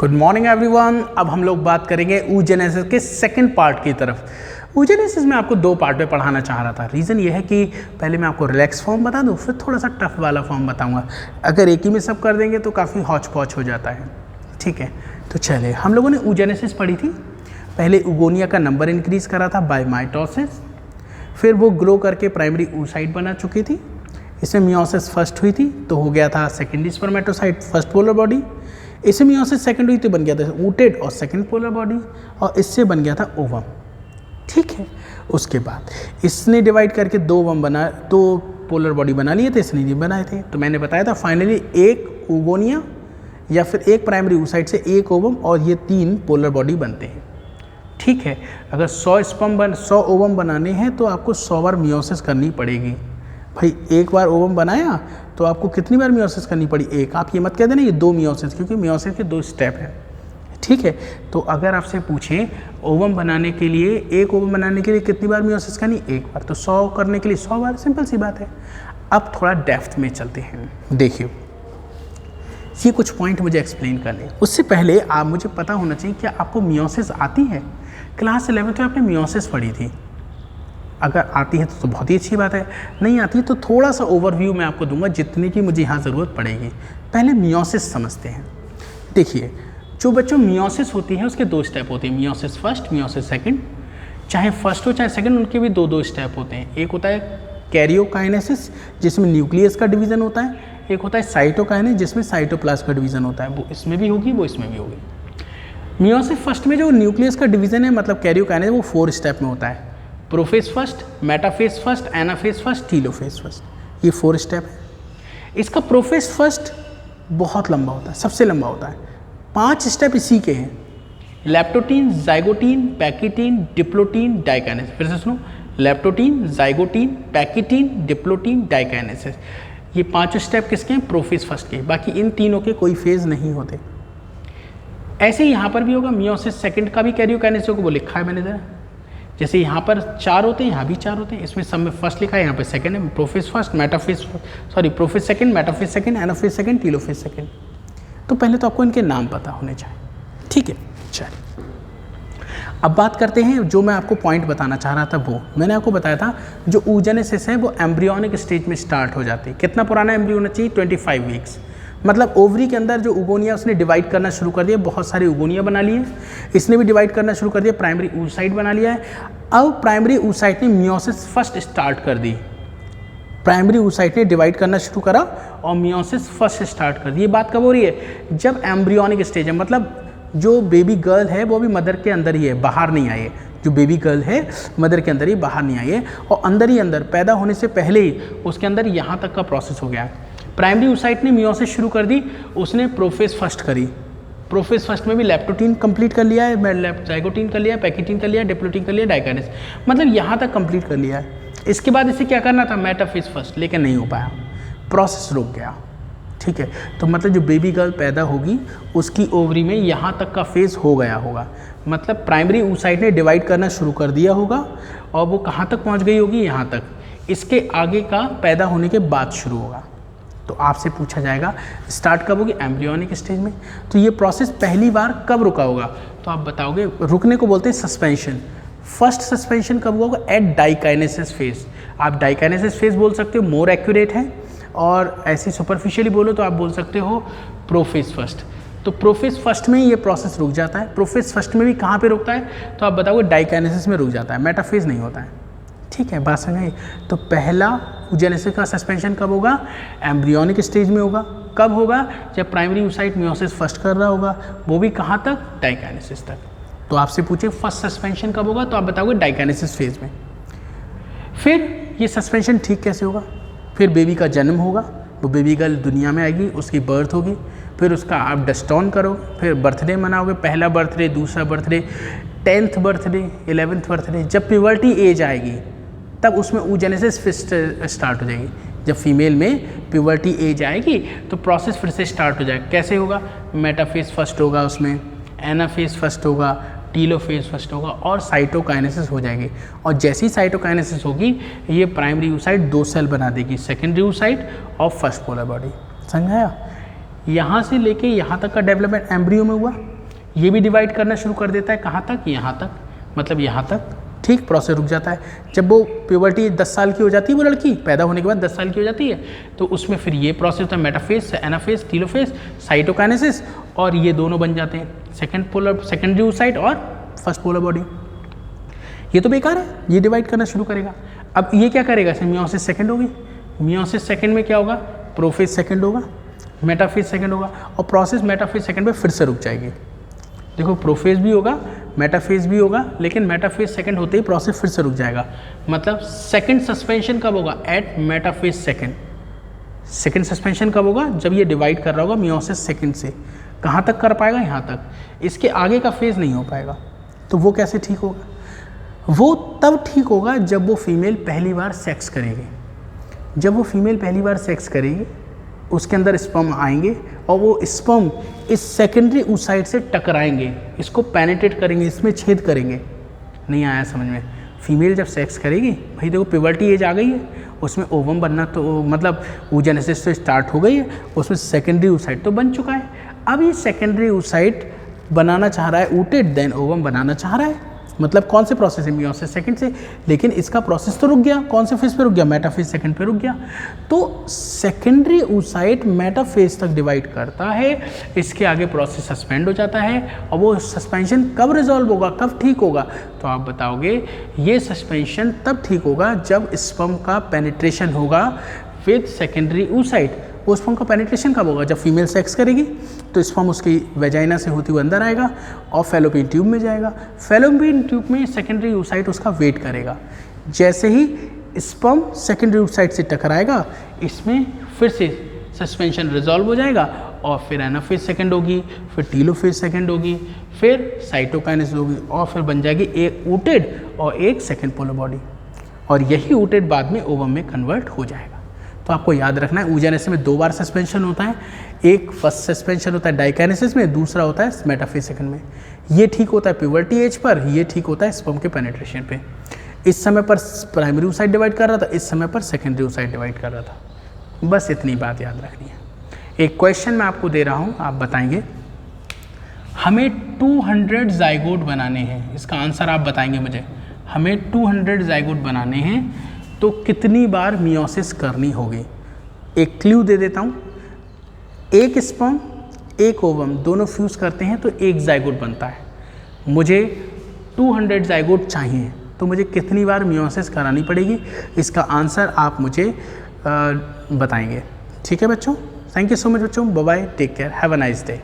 Good morning everyone. अब हम लोग बात करेंगे oogenesis के सेकंड पार्ट की तरफ। oogenesis में आपको दो पार्ट में पढ़ाना चाह रहा था। रीज़न ये है कि पहले मैं आपको रिलैक्स फॉर्म बता दूं, फिर थोड़ा सा टफ वाला फॉर्म बताऊंगा। अगर एक ही में सब कर देंगे तो काफ़ी हौच पौच हो जाता है। ठीक है, तो चलिए, हम लोगों ने oogenesis पढ़ी थी। पहले उगोनिया का नंबर इंक्रीज़ करा था बाय माइटोसिस, फिर वो ग्रो करके प्राइमरी oocyte बना चुकी थी। इसमें मियोसिस फर्स्ट हुई थी तो हो गया था secondary spermatocyte first polar body. इसमें मियोसिस सेकंड हुई तो बन गया था ऊटेड और सेकंड पोलर बॉडी, और इससे बन गया था ओवम। ठीक है, उसके बाद इसने डिवाइड करके दो पोलर बॉडी बना लिए थे, इसने नहीं बनाए थे। तो मैंने बताया था फाइनली एक ओगोनिया या फिर एक प्राइमरी oocyte से एक ओवम और ये 3 पोलर बॉडी बनते हैं। ठीक है, अगर 100 ओवम बनाने हैं तो आपको 100 बार मियोसिस करनी पड़ेगी। भाई एक बार ओवम बनाया तो आपको कितनी बार मियोसिस करनी पड़ी? एक। आप ये मत कह देना ये 2 मियोसिस, क्योंकि मियोसिस के 2 स्टेप हैं। ठीक है, तो अगर आपसे पूछें ओवम बनाने के लिए, एक ओवम बनाने के लिए कितनी बार मियोसिस करनी? एक बार। तो 100 करने के लिए 100 बार, सिंपल सी बात है। अब थोड़ा डेप्थ में चलते हैं। देखिए, ये कुछ पॉइंट मुझे एक्सप्लेन करने, उससे पहले आप मुझे पता होना चाहिए क्या आपको मियोसिस आती है? क्लास 11th में आपने मियोसिस पढ़ी थी। अगर आती है तो बहुत ही अच्छी बात है, नहीं आती है तो थोड़ा सा ओवरव्यू मैं आपको दूंगा जितनी की मुझे यहाँ ज़रूरत पड़ेगी। पहले मियोसिस समझते हैं। देखिए, जो बच्चों मियोसिस होती है उसके 2 स्टेप होते हैं, मियोसिस फर्स्ट, मियोसिस सेकंड। चाहे फर्स्ट हो चाहे सेकंड, उनके भी 2 स्टेप होते हैं। एक होता है कैरियोकाइनेसिस जिसमें न्यूक्लियस का डिवीज़न होता है, एक होता है साइटोकाइनेसिस जिसमें साइटोप्लाज्म का डिवीज़न होता है। वो इसमें भी होगी, वो इसमें भी होगी। मियोसिस फर्स्ट में जो न्यूक्लियस का डिवीज़न है, मतलब कैरियोकाइनेसिस, वो 4 स्टेप में होता है। Prophase first, metaphase first, anaphase first, telophase first, ये 4 स्टेप है। इसका प्रोफेज फर्स्ट बहुत लंबा होता है, सबसे लंबा होता है। 5 स्टेप इसी के हैं, लेप्टोटीन, जाइगोटीन, पैकिटीन, डिप्लोटीन, डाइकाइनेसिस। फिर से सुनो, लेप्टोटीन, जाइगोटीन, पैकिटीन, डिप्लोटीन, डाइकाइनेसिस। ये 5 स्टेप किसके हैं? प्रोफेज फर्स्ट के। बाकी इन तीनों के कोई फेज नहीं होते। ऐसे ही यहाँ पर भी होगा, मियोसिस सेकंड का भी कैरियोकाइनेसिस को वो लिखा है मैंने जरा। जैसे यहाँ पर 4 होते हैं, यहाँ भी 4 होते हैं। इसमें सब में फर्स्ट लिखा है, यहाँ पर सेकंड है। Prophase first, prophase second, metaphase second, anaphase second, telophase second. तो पहले तो आपको इनके नाम पता होने चाहिए। ठीक है, चलिए अब बात करते हैं। जो मैं आपको पॉइंट बताना चाह रहा था वो मैंने आपको बताया था, जो oogenesis है वो एम्ब्रियोनिक स्टेज में स्टार्ट हो जाती है। कितना पुराना एम्ब्रियो होना चाहिए? 25 वीक्स। मतलब ओवरी के अंदर जो उगोनिया उसने डिवाइड करना शुरू कर दिया, बहुत सारी उगोनिया बना ली है। इसने भी डिवाइड करना शुरू कर दिया, प्राइमरी oocyte बना लिया है। अब प्राइमरी oocyte ने मियोसिस फर्स्ट स्टार्ट कर दी। प्राइमरी oocyte ने डिवाइड करना शुरू करा और मियोसिस फर्स्ट स्टार्ट कर दी। ये बात कब हो रही है? जब एम्ब्रियोनिक स्टेज है, मतलब जो बेबी गर्ल है वो भी मदर के अंदर ही है, बाहर नहीं आई है। जो बेबी गर्ल है मदर के अंदर ही, बाहर नहीं आई है। और अंदर ही अंदर पैदा होने से पहले ही उसके अंदर यहाँ तक का प्रोसेस हो गया। प्राइमरी oocyte ने मियोसिस शुरू कर दी, उसने प्रोफेज फर्स्ट करी। प्रोफेज फर्स्ट में भी लेप्टोटीन कंप्लीट कर लिया है, जाइगोटीन कर लिया, पैकिटीन कर लिया, डिप्लोटीन कर लिया, डाइकाइनेसिस, मतलब यहाँ तक कंप्लीट कर लिया है। इसके बाद इसे क्या करना था? मेटाफेज फर्स्ट, लेकिन नहीं हो पाया, प्रोसेस रुक गया। ठीक है, तो मतलब जो बेबी गर्ल पैदा होगी उसकी ओवरी में यहाँ तक का फेज हो गया होगा। मतलब प्राइमरी oocyte ने डिवाइड करना शुरू कर दिया होगा और वो कहाँ तक पहुँच गई होगी? यहाँ तक। इसके आगे का पैदा होने के बाद शुरू होगा। तो आपसे पूछा जाएगा स्टार्ट कब होगी? एम्ब्रियोनिक स्टेज में। तो ये प्रोसेस पहली बार कब रुका होगा? तो आप बताओगे, रुकने को बोलते हैं सस्पेंशन। फर्स्ट सस्पेंशन कब हुआ होगा? At diakinesis phase. आप डाइकाइनेसिस फेज बोल सकते हो, मोर एक्यूरेट है। और ऐसे सुपरफिशियली बोलो तो आप बोल सकते हो प्रोफेज फर्स्ट। तो प्रोफेज फर्स्ट में ये प्रोसेस रुक जाता है। प्रोफेज फर्स्ट में भी कहाँ पे रुकता है? तो आप बताओगे डाइकाइनेसिस में रुक जाता है, मेटाफेज नहीं होता है। ठीक है, बात समझ आई? तो पहला oogenesis का सस्पेंशन कब होगा? एम्ब्रियोनिक स्टेज में होगा। कब होगा? जब प्राइमरी oocyte मियोसिस फर्स्ट कर रहा होगा, वो भी कहाँ तक? डाइकाइनेसिस तक। तो आपसे पूछे फर्स्ट सस्पेंशन कब होगा, तो आप बताओगे डाइकाइनेसिस फेज में। फिर ये सस्पेंशन ठीक कैसे होगा? फिर बेबी का जन्म होगा, वो बेबी गर्ल दुनिया में आएगी, उसकी बर्थ होगी, फिर उसका आप डस्टॉन करोगे, फिर बर्थडे मनाओगे, पहला बर्थडे, दूसरा birthday, 10th birthday, 11th birthday. जब प्यूबर्टी एज आएगी तब उसमें oogenesis फिर स्टार्ट हो जाएगी। जब फीमेल में प्यूबर्टी एज आएगी तो प्रोसेस फिर से स्टार्ट हो जाएगा। कैसे होगा? मेटाफेज फर्स्ट होगा, उसमें एनाफेज फर्स्ट होगा, टीलोफेज फर्स्ट होगा और साइटोकाइनेसिस हो जाएगी। और जैसी साइटोकाइनेसिस होगी ये प्राइमरी oocyte 2 सेल बना देगी, सेकेंडरी oocyte और फर्स्ट पोलर बॉडी। समझाया? यहाँ से लेके यहाँ तक का डेवलपमेंट एम्ब्रियो में हुआ, ये भी डिवाइड करना शुरू कर देता है कहाँ तक, यहाँ तक, मतलब यहाँ तक, ठीक, प्रोसेस रुक जाता है। जब वो प्यूबर्टी 10 साल की हो जाती है, वो लड़की पैदा होने के बाद 10 साल की हो जाती है, तो उसमें फिर ये प्रोसेस होता है मेटाफेज, एनाफेज, टीलोफेज, साइटोकाइनेसिस, और ये दोनों बन जाते हैं सेकेंडरी oocyte और फर्स्ट पोलर बॉडी। ये तो बेकार है, ये डिवाइड करना शुरू करेगा। अब ये क्या करेगा, इसमें मियोसिस सेकेंड होगी, मियोसिस सेकेंड में क्या होगा, प्रोफेज सेकेंड होगा, मेटाफेज सेकेंड होगा, और प्रोसेस मेटाफेज सेकेंड में फिर से रुक जाएगी। देखो प्रोफेज भी होगा, मेटाफेज भी होगा, लेकिन मेटाफेज सेकंड होते ही प्रोसेस फिर से रुक जाएगा। मतलब सेकंड सस्पेंशन कब होगा, at metaphase second. Second suspension कब होगा, जब ये डिवाइड कर रहा होगा मियोसिस सेकंड से। कहाँ तक कर पाएगा, यहाँ तक, इसके आगे का फेज नहीं हो पाएगा। तो वो कैसे ठीक होगा, वो तब ठीक होगा जब वो फीमेल पहली बार सेक्स करेगी। जब वो फीमेल पहली बार सेक्स करेगी, उसके अंदर स्पर्म आएंगे और वो स्पर्म इस सेकेंडरी oocyte से टकराएंगे, इसको पेनिट्रेट करेंगे, इसमें छेद करेंगे। नहीं आया समझ में? फीमेल जब सेक्स करेगी, भाई देखो प्यूबर्टी एज आ गई है, उसमें ओवम बनना तो मतलब oogenesis तो स्टार्ट हो गई है, उसमें सेकेंडरी oocyte तो बन चुका है। अब ये सेकेंडरी oocyte बनाना चाह रहा है ooted, देन ओवम बनाना चाह रहा है। मतलब कौन से प्रोसेस है, मियोसिस सेकंड से, लेकिन इसका प्रोसेस तो रुक गया। कौन से फेज पे रुक गया, मेटाफेज सेकंड पे रुक गया। तो सेकेंडरी oocyte मेटाफेज तक डिवाइड करता है, इसके आगे प्रोसेस सस्पेंड हो जाता है। और वो सस्पेंशन कब रिजॉल्व होगा, कब ठीक होगा, तो आप बताओगे ये सस्पेंशन तब ठीक होगा जब स्पर्म का पेनिट्रेशन होगा विद सेकेंडरी oocyte। वो स्पर्म का पेनिट्रेशन कब होगा, जब फीमेल सेक्स करेगी तो स्पर्म उसकी वेजाइना से होती हुई अंदर आएगा और फैलोपियन ट्यूब में जाएगा। फैलोपियन ट्यूब में सेकेंडरी oocyte उसका वेट करेगा। जैसे ही स्पर्म सेकेंडरी oocyte से टकराएगा, इसमें फिर से सस्पेंशन रिजॉल्व हो जाएगा और फिर एनाफेज सेकेंड होगी, फिर टीलोफेज सेकेंड होगी, फिर साइटोकाइनेसिस होगी और फिर बन जाएगी एक ooted और एक सेकेंड पोलर बॉडी। और यही ooted बाद में ओवम में कन्वर्ट हो जाएगा। तो आपको याद रखना है oogenesis में 2 बार सस्पेंशन होता है। एक फर्स्ट सस्पेंशन होता है डाइकाइनेसिस में, दूसरा होता है मेटाफेज सेकंड में। ये ठीक होता है प्यूबर्टी एज पर, ये ठीक होता है स्पर्म के पेनिट्रेशन पे। इस समय पर प्राइमरी oocyte डिवाइड कर रहा था, इस समय पर सेकेंडरी oocyte डिवाइड कर रहा था। बस इतनी बात याद रखनी है। एक क्वेश्चन मैं आपको दे रहा हूँ, आप बताएंगे हमें 200 जाइगोट बनाने हैं। इसका आंसर आप बताएंगे मुझे। हमें 200 जाइगोट बनाने हैं तो कितनी बार मियोसिस करनी होगी। एक क्लू दे देता हूँ, एक स्पर्म एक ओवम दोनों फ्यूज़ करते हैं तो एक जाइगोट बनता है। मुझे 200 जाइगोट चाहिए तो मुझे कितनी बार मियोसिस करानी पड़ेगी, इसका आंसर आप मुझे बताएंगे। ठीक है बच्चों, थैंक यू सो मच बच्चों, bye bye, take care, have a nice day.